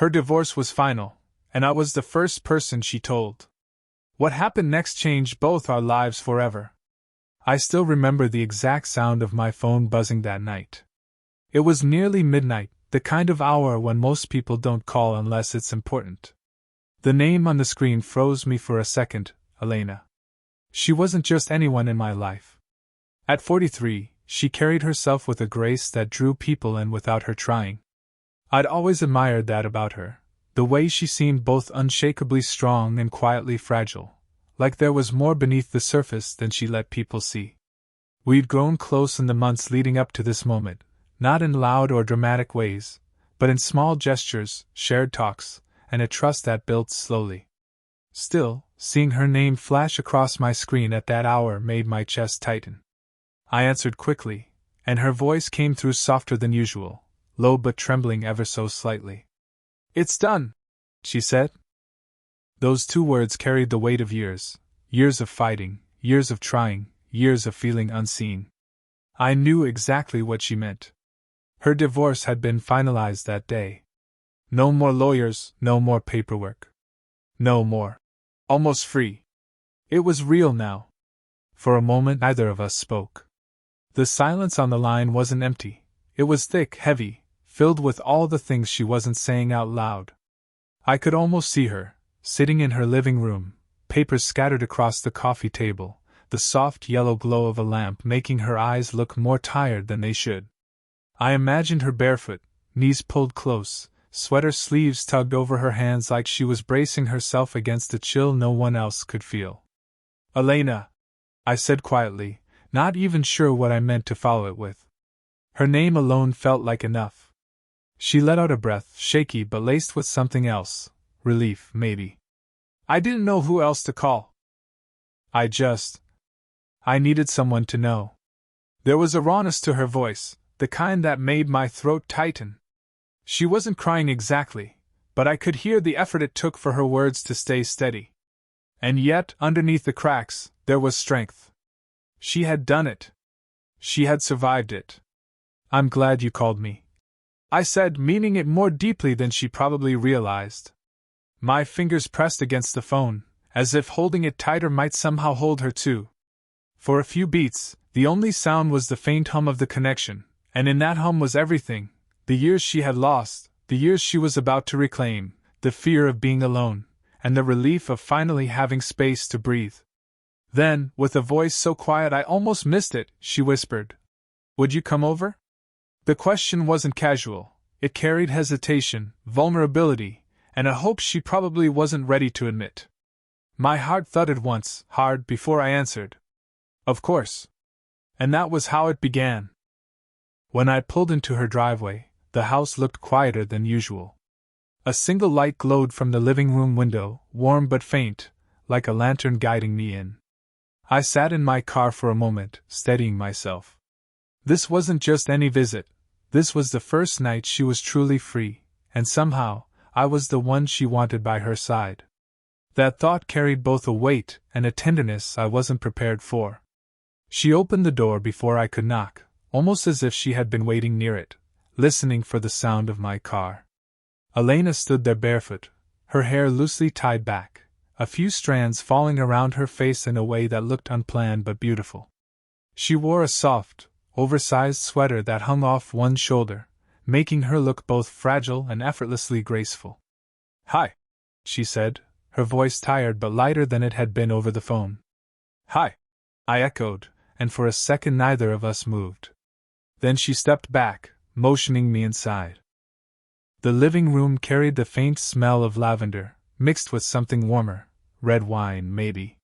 Her divorce was final, and I was the first person she told. What happened next changed both our lives forever. I still remember the exact sound of my phone buzzing that night. It was nearly midnight, the kind of hour when most people don't call unless it's important. The name on the screen froze me for a second, Elena. She wasn't just anyone in my life. At 43, she carried herself with a grace that drew people in without her trying. I'd always admired that about her, the way she seemed both unshakably strong and quietly fragile, like there was more beneath the surface than she let people see. We'd grown close in the months leading up to this moment, not in loud or dramatic ways, but in small gestures, shared talks, and a trust that built slowly. Still, seeing her name flash across my screen at that hour made my chest tighten. I answered quickly, and her voice came through softer than usual, low but trembling ever so slightly. "It's done," she said. Those two words carried the weight of years of fighting, years of trying, years of feeling unseen. I knew exactly what she meant. Her divorce had been finalized that day. No more lawyers, no more paperwork. No more. Almost free. It was real now. For a moment neither of us spoke. The silence on the line wasn't empty. It was thick, heavy, filled with all the things she wasn't saying out loud. I could almost see her, sitting in her living room, papers scattered across the coffee table, the soft yellow glow of a lamp making her eyes look more tired than they should. I imagined her barefoot, knees pulled close, sweater sleeves tugged over her hands like she was bracing herself against a chill no one else could feel. "Elena," I said quietly, not even sure what I meant to follow it with. Her name alone felt like enough. She let out a breath, shaky but laced with something else, relief, maybe. I didn't know who else to call. I needed someone to know. There was a rawness to her voice, the kind that made my throat tighten. She wasn't crying exactly, but I could hear the effort it took for her words to stay steady. And yet, underneath the cracks, there was strength. She had done it. She had survived it. "I'm glad you called me," I said, meaning it more deeply than she probably realized. My fingers pressed against the phone, as if holding it tighter might somehow hold her too. For a few beats, the only sound was the faint hum of the connection, and in that hum was everything: the years she had lost, the years she was about to reclaim, the fear of being alone, and the relief of finally having space to breathe. Then, with a voice so quiet I almost missed it, she whispered, "Would you come over?" The question wasn't casual. It carried hesitation, vulnerability, and a hope she probably wasn't ready to admit. My heart thudded once, hard, before I answered, "Of course." And that was how it began. When I pulled into her driveway, the house looked quieter than usual. A single light glowed from the living room window, warm but faint, like a lantern guiding me in. I sat in my car for a moment, steadying myself. This wasn't just any visit. This was the first night she was truly free, and somehow, I was the one she wanted by her side. That thought carried both a weight and a tenderness I wasn't prepared for. She opened the door before I could knock, almost as if she had been waiting near it, listening for the sound of my car. Elena stood there barefoot, her hair loosely tied back, a few strands falling around her face in a way that looked unplanned but beautiful. She wore a soft, oversized sweater that hung off one shoulder, making her look both fragile and effortlessly graceful. "Hi," she said, her voice tired but lighter than it had been over the phone. "Hi," I echoed, and for a second neither of us moved. Then she stepped back, motioning me inside. The living room carried the faint smell of lavender, mixed with something warmer, red wine maybe.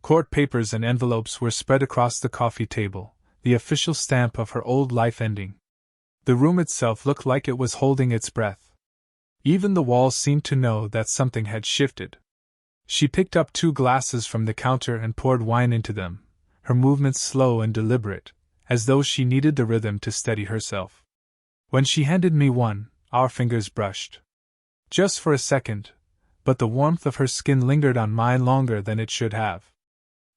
Court papers and envelopes were spread across the coffee table, the official stamp of her old life ending. The room itself looked like it was holding its breath. Even the walls seemed to know that something had shifted. She picked up 2 glasses from the counter and poured wine into them, her movements slow and deliberate, as though she needed the rhythm to steady herself. When she handed me one, our fingers brushed. Just for a second, but the warmth of her skin lingered on mine longer than it should have.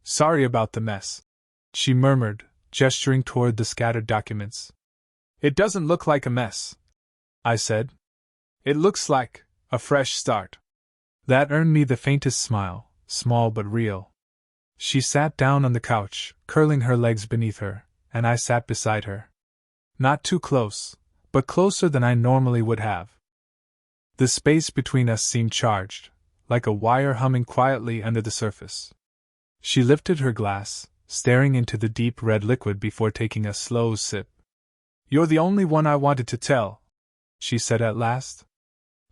"Sorry about the mess," she murmured, gesturing toward the scattered documents. "It doesn't look like a mess," I said. "It looks like A fresh start. That earned me the faintest smile, small but real. She sat down on the couch, curling her legs beneath her, and I sat beside her. Not too close, but closer than I normally would have. The space between us seemed charged, like a wire humming quietly under the surface. She lifted her glass, staring into the deep red liquid before taking a slow sip. "You're the only one I wanted to tell," she said at last.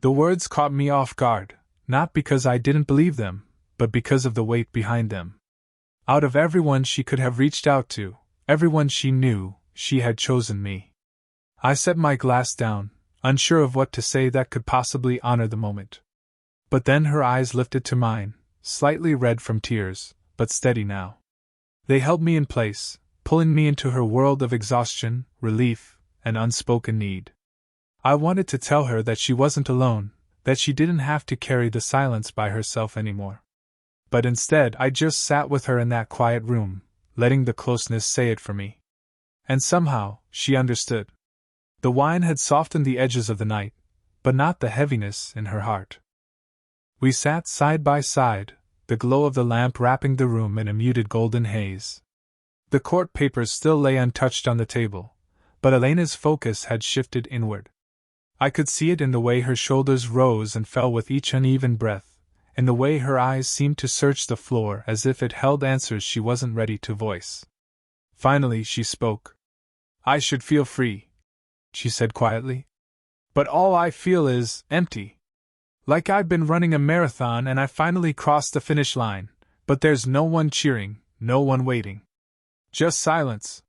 The words caught me off guard, not because I didn't believe them, but because of the weight behind them. Out of everyone she could have reached out to, everyone she knew, she had chosen me. I set my glass down, unsure of what to say that could possibly honor the moment. But then her eyes lifted to mine, slightly red from tears, but steady now. They held me in place, pulling me into her world of exhaustion, relief, and unspoken need. I wanted to tell her that she wasn't alone, that she didn't have to carry the silence by herself anymore. But instead I just sat with her in that quiet room, letting the closeness say it for me. And somehow, she understood. The wine had softened the edges of the night, but not the heaviness in her heart. We sat side by side, the glow of the lamp wrapping the room in a muted golden haze. The court papers still lay untouched on the table, but Elena's focus had shifted inward. I could see it in the way her shoulders rose and fell with each uneven breath, in the way her eyes seemed to search the floor as if it held answers she wasn't ready to voice. Finally she spoke. "I should feel free," she said quietly. "But all I feel is empty. Like I've been running a marathon and I finally crossed the finish line, but there's no one cheering, no one waiting. Just silence."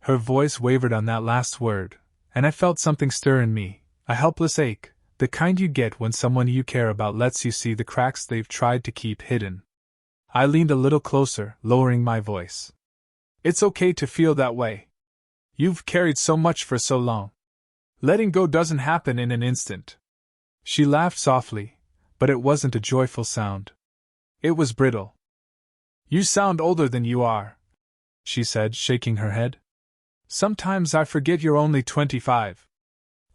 Her voice wavered on that last word, and I felt something stir in me, a helpless ache, the kind you get when someone you care about lets you see the cracks they've tried to keep hidden. I leaned a little closer, lowering my voice. "It's okay to feel that way. You've carried so much for so long. Letting go doesn't happen in an instant." She laughed softly, but it wasn't a joyful sound. It was brittle. "You sound older than you are," she said, shaking her head. "Sometimes I forget you're only 25.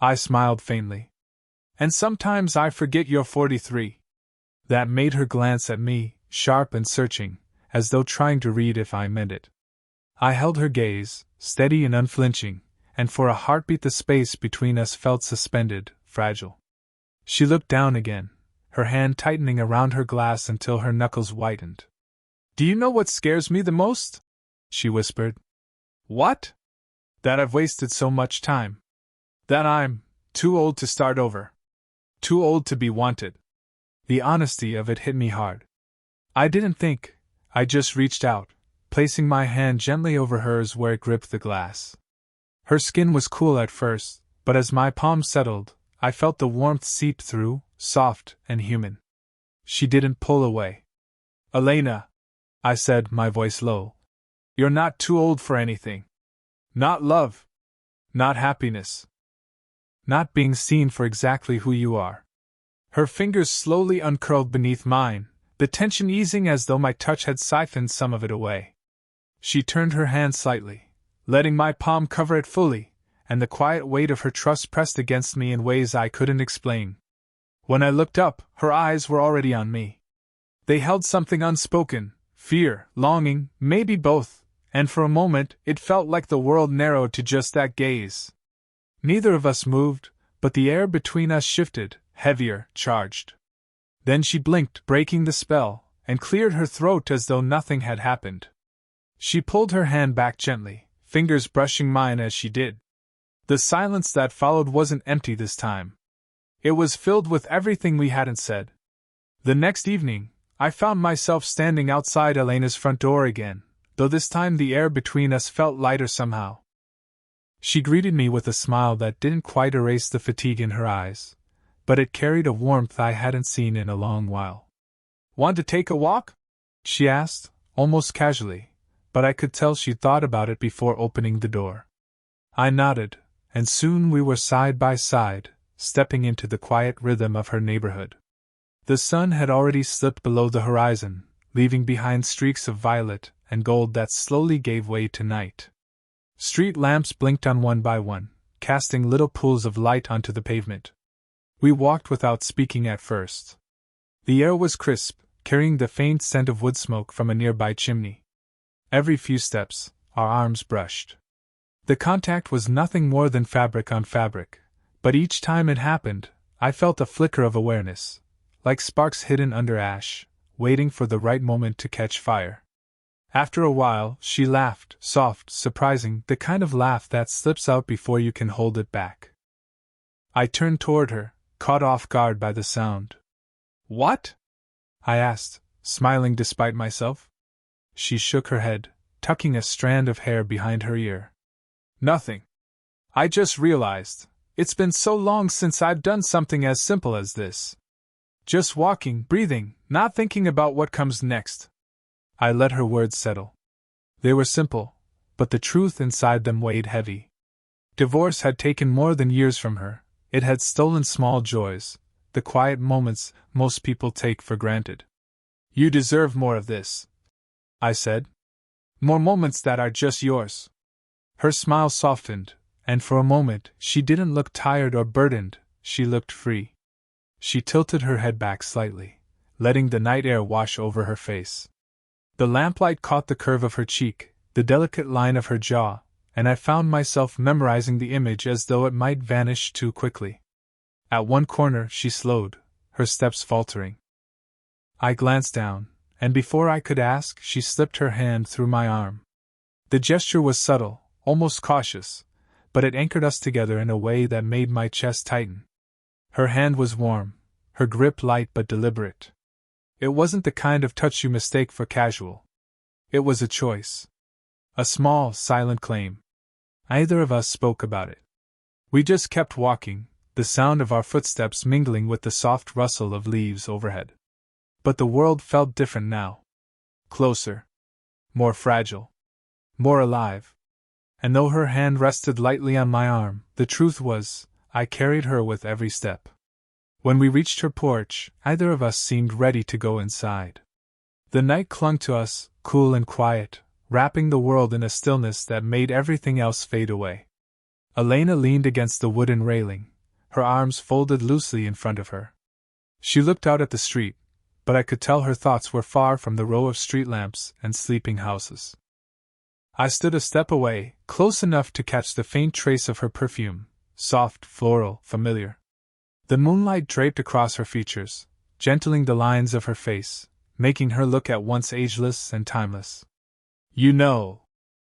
I smiled faintly. "And sometimes I forget you're 43. That made her glance at me, sharp and searching, as though trying to read if I meant it. I held her gaze, steady and unflinching, and for a heartbeat the space between us felt suspended, fragile. She looked down again, her hand tightening around her glass until her knuckles whitened. "Do you know what scares me the most?" she whispered. "What?" "That I've wasted so much time. That I'm too old to start over. Too old to be wanted." The honesty of it hit me hard. I didn't think, I just reached out, placing my hand gently over hers where it gripped the glass. Her skin was cool at first, but as my palm settled, I felt the warmth seep through, soft and human. She didn't pull away. "Elena," I said, my voice low, "you're not too old for anything. Not love. Not happiness. Not being seen for exactly who you are." Her fingers slowly uncurled beneath mine, the tension easing as though my touch had siphoned some of it away. She turned her hand slightly, letting my palm cover it fully, and the quiet weight of her trust pressed against me in ways I couldn't explain. When I looked up, her eyes were already on me. They held something unspoken, fear, longing, maybe both, and for a moment it felt like the world narrowed to just that gaze. Neither of us moved, but the air between us shifted, heavier, charged. Then she blinked, breaking the spell, and cleared her throat as though nothing had happened. She pulled her hand back gently, fingers brushing mine as she did. The silence that followed wasn't empty this time. It was filled with everything we hadn't said. The next evening, I found myself standing outside Elena's front door again, though this time the air between us felt lighter somehow. She greeted me with a smile that didn't quite erase the fatigue in her eyes, but it carried a warmth I hadn't seen in a long while. "Want to take a walk?" she asked, almost casually, but I could tell she'd thought about it before opening the door. I nodded, and soon we were side by side, stepping into the quiet rhythm of her neighborhood. The sun had already slipped below the horizon, leaving behind streaks of violet and gold that slowly gave way to night. Street lamps blinked on one by one, casting little pools of light onto the pavement. We walked without speaking at first. The air was crisp, carrying the faint scent of wood smoke from a nearby chimney. Every few steps, our arms brushed. The contact was nothing more than fabric on fabric, but each time it happened, I felt a flicker of awareness, like sparks hidden under ash, waiting for the right moment to catch fire. After a while, she laughed, soft, surprising, the kind of laugh that slips out before you can hold it back. I turned toward her, caught off guard by the sound. "What?" I asked, smiling despite myself. She shook her head, tucking a strand of hair behind her ear. "Nothing. I just realized, it's been so long since I've done something as simple as this. Just walking, breathing, not thinking about what comes next." I let her words settle. They were simple, but the truth inside them weighed heavy. Divorce had taken more than years from her. It had stolen small joys, the quiet moments most people take for granted. "You deserve more of this," I said. "More moments that are just yours." Her smile softened, and for a moment she didn't look tired or burdened, she looked free. She tilted her head back slightly, letting the night air wash over her face. The lamplight caught the curve of her cheek, the delicate line of her jaw, and I found myself memorizing the image as though it might vanish too quickly. At one corner she slowed, her steps faltering. I glanced down, and before I could ask, she slipped her hand through my arm. The gesture was subtle, almost cautious, but it anchored us together in a way that made my chest tighten. Her hand was warm, her grip light but deliberate. It wasn't the kind of touch you mistake for casual. It was a choice. A small, silent claim. Neither of us spoke about it. We just kept walking, the sound of our footsteps mingling with the soft rustle of leaves overhead. But the world felt different now. Closer. More fragile. More alive. And though her hand rested lightly on my arm, the truth was, I carried her with every step. When we reached her porch, either of us seemed ready to go inside. The night clung to us, cool and quiet, wrapping the world in a stillness that made everything else fade away. Elena leaned against the wooden railing, her arms folded loosely in front of her. She looked out at the street, but I could tell her thoughts were far from the row of street lamps and sleeping houses. I stood a step away, close enough to catch the faint trace of her perfume, soft, floral, familiar. The moonlight draped across her features, gentling the lines of her face, making her look at once ageless and timeless. "You know,"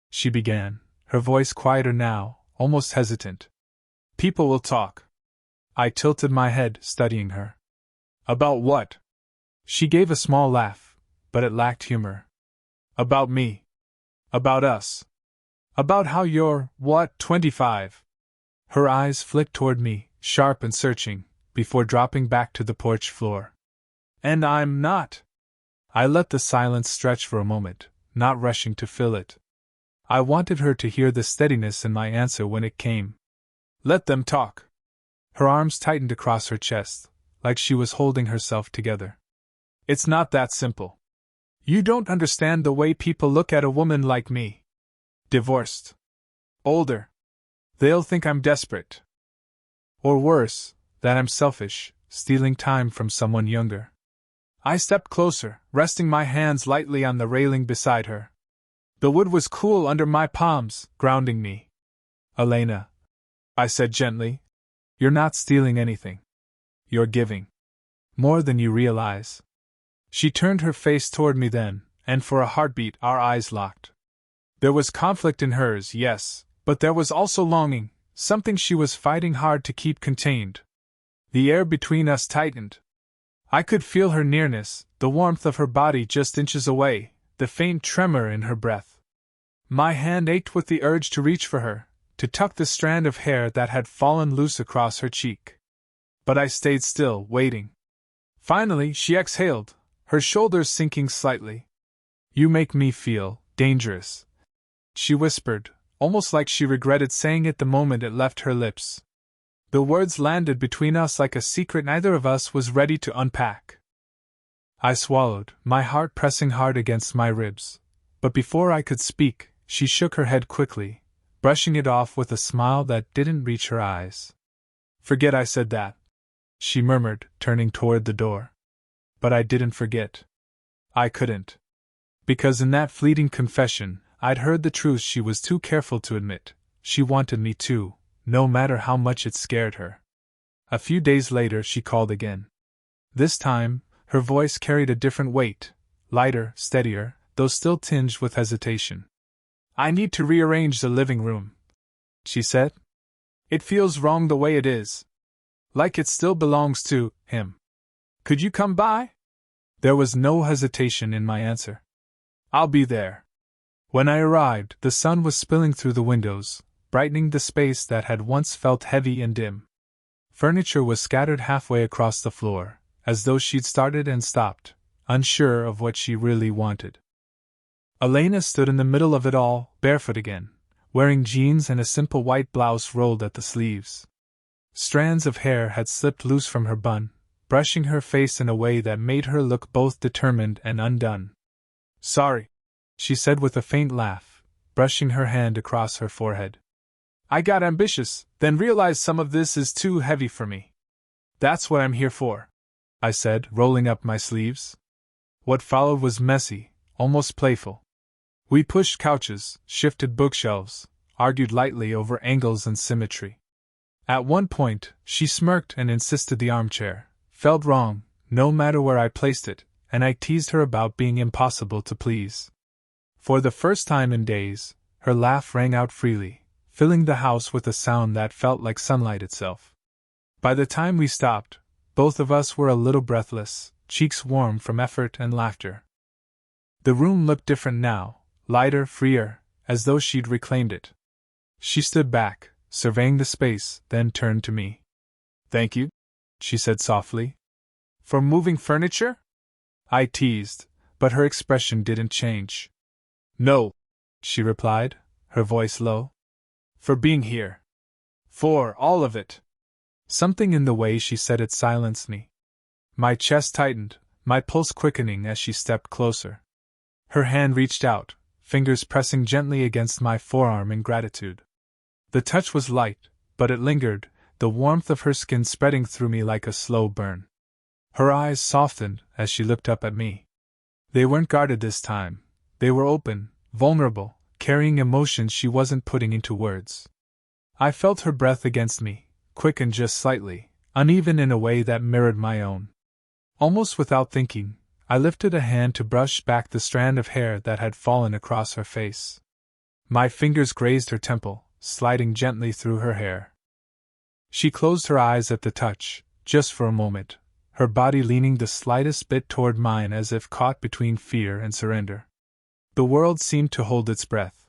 she began, her voice quieter now, almost hesitant. "People will talk." I tilted my head, studying her. "About what?" She gave a small laugh, but it lacked humor. "About me. About us. About how you're, 25? Her eyes flicked toward me, sharp and searching, before dropping back to the porch floor. "And I'm not." I let the silence stretch for a moment, not rushing to fill it. I wanted her to hear the steadiness in my answer when it came. "Let them talk." Her arms tightened across her chest, like she was holding herself together. "It's not that simple. You don't understand the way people look at a woman like me. Divorced. Older. They'll think I'm desperate. Or worse, that I'm selfish, stealing time from someone younger." I stepped closer, resting my hands lightly on the railing beside her. The wood was cool under my palms, grounding me. "Elena," I said gently, "you're not stealing anything. You're giving. More than you realize." She turned her face toward me then, and for a heartbeat our eyes locked. There was conflict in hers, yes, but there was also longing, something she was fighting hard to keep contained. The air between us tightened. I could feel her nearness, the warmth of her body just inches away, the faint tremor in her breath. My hand ached with the urge to reach for her, to tuck the strand of hair that had fallen loose across her cheek. But I stayed still, waiting. Finally, she exhaled, her shoulders sinking slightly. "You make me feel dangerous," she whispered, almost like she regretted saying it the moment it left her lips. The words landed between us like a secret neither of us was ready to unpack. I swallowed, my heart pressing hard against my ribs. But before I could speak, she shook her head quickly, brushing it off with a smile that didn't reach her eyes. "Forget I said that. she murmured, turning toward the door. But I didn't forget. I couldn't. Because in that fleeting confession, I'd heard the truth she was too careful to admit. She wanted me to, no matter how much it scared her. A few days later, she called again. This time, her voice carried a different weight, lighter, steadier, though still tinged with hesitation. I need to rearrange the living room, she said. It feels wrong the way it is. Like it still belongs to him. Could you come by? There was no hesitation in my answer. I'll be there. When I arrived, the sun was spilling through the windows, brightening the space that had once felt heavy and dim. Furniture was scattered halfway across the floor, as though she'd started and stopped, unsure of what she really wanted. Elena stood in the middle of it all, barefoot again, wearing jeans and a simple white blouse rolled at the sleeves. Strands of hair had slipped loose from her bun, brushing her face in a way that made her look both determined and undone. Sorry, she said with a faint laugh, brushing her hand across her forehead. I got ambitious, then realized some of this is too heavy for me. That's what I'm here for, I said, rolling up my sleeves. What followed was messy, almost playful. We pushed couches, shifted bookshelves, argued lightly over angles and symmetry. At one point, she smirked and insisted the armchair felt wrong, no matter where I placed it, and I teased her about being impossible to please. For the first time in days, her laugh rang out freely, filling the house with a sound that felt like sunlight itself. By the time we stopped, both of us were a little breathless, cheeks warm from effort and laughter. The room looked different now, lighter, freer, as though she'd reclaimed it. She stood back, surveying the space, then turned to me. Thank you, she said softly. For moving furniture? I teased, but her expression didn't change. No, she replied, her voice low. For being here. For all of it. Something in the way she said it silenced me. My chest tightened, my pulse quickening as she stepped closer. Her hand reached out, fingers pressing gently against my forearm in gratitude. The touch was light, but it lingered, the warmth of her skin spreading through me like a slow burn. Her eyes softened as she looked up at me. They weren't guarded this time. They were open, vulnerable, carrying emotions she wasn't putting into words. I felt her breath against me, quickened just slightly, uneven in a way that mirrored my own. Almost without thinking, I lifted a hand to brush back the strand of hair that had fallen across her face. My fingers grazed her temple, sliding gently through her hair. She closed her eyes at the touch, just for a moment, her body leaning the slightest bit toward mine as if caught between fear and surrender. The world seemed to hold its breath.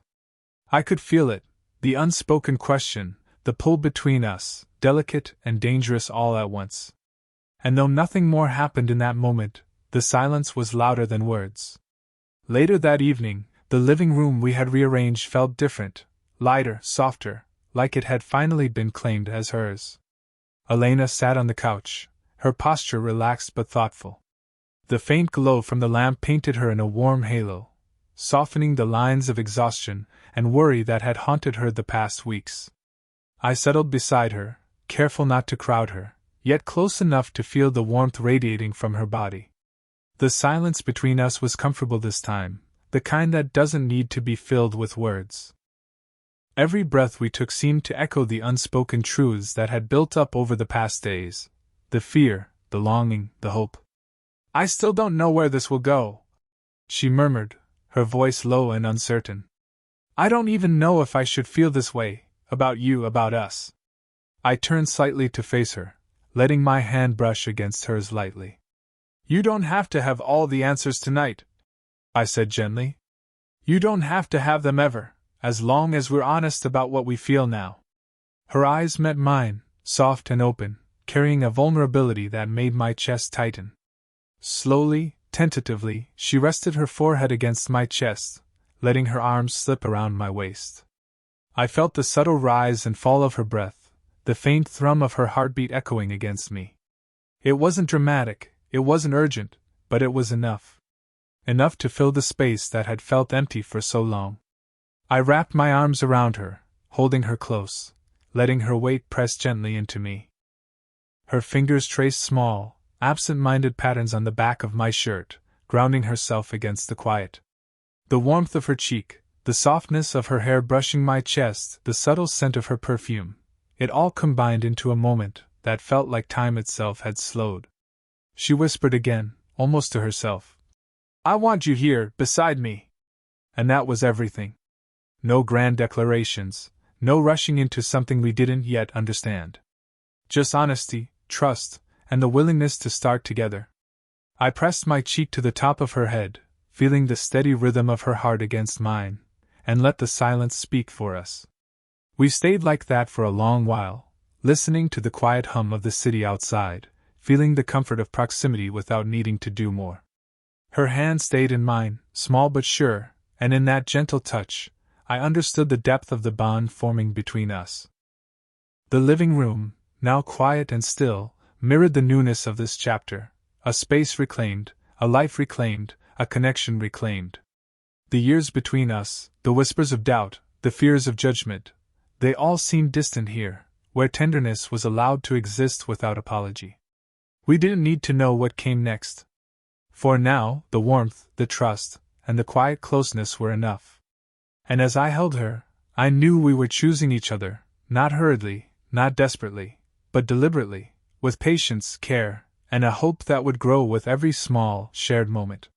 I could feel it, the unspoken question, the pull between us, delicate and dangerous all at once. And though nothing more happened in that moment, the silence was louder than words. Later that evening, the living room we had rearranged felt different, lighter, softer, like it had finally been claimed as hers. Elena sat on the couch, her posture relaxed but thoughtful. The faint glow from the lamp painted her in a warm halo, softening the lines of exhaustion and worry that had haunted her the past weeks. I settled beside her, careful not to crowd her, yet close enough to feel the warmth radiating from her body. The silence between us was comfortable this time, the kind that doesn't need to be filled with words. Every breath we took seemed to echo the unspoken truths that had built up over the past days, the fear, the longing, the hope. I still don't know where this will go, she murmured, her voice low and uncertain. I don't even know if I should feel this way, about you, about us. I turned slightly to face her, letting my hand brush against hers lightly. You don't have to have all the answers tonight, I said gently. You don't have to have them ever, as long as we're honest about what we feel now. Her eyes met mine, soft and open, carrying a vulnerability that made my chest tighten. Slowly, tentatively, she rested her forehead against my chest, letting her arms slip around my waist. I felt the subtle rise and fall of her breath, the faint thrum of her heartbeat echoing against me. It wasn't dramatic, it wasn't urgent, but it was enough. Enough to fill the space that had felt empty for so long. I wrapped my arms around her, holding her close, letting her weight press gently into me. Her fingers traced small, absent-minded patterns on the back of my shirt, grounding herself against the quiet. The warmth of her cheek, the softness of her hair brushing my chest, the subtle scent of her perfume, it all combined into a moment that felt like time itself had slowed. She whispered again, almost to herself, "I want you here, beside me." And that was everything. No grand declarations, no rushing into something we didn't yet understand. Just honesty, trust, and the willingness to start together. I pressed my cheek to the top of her head, feeling the steady rhythm of her heart against mine, and let the silence speak for us. We stayed like that for a long while, listening to the quiet hum of the city outside, feeling the comfort of proximity without needing to do more. Her hand stayed in mine, small but sure, and in that gentle touch, I understood the depth of the bond forming between us. The living room, now quiet and still, mirrored the newness of this chapter, a space reclaimed, a life reclaimed, a connection reclaimed. The years between us, the whispers of doubt, the fears of judgment, they all seemed distant here, where tenderness was allowed to exist without apology. We didn't need to know what came next. For now, the warmth, the trust, and the quiet closeness were enough. And as I held her, I knew we were choosing each other, not hurriedly, not desperately, but deliberately, with patience, care, and a hope that would grow with every small, shared moment.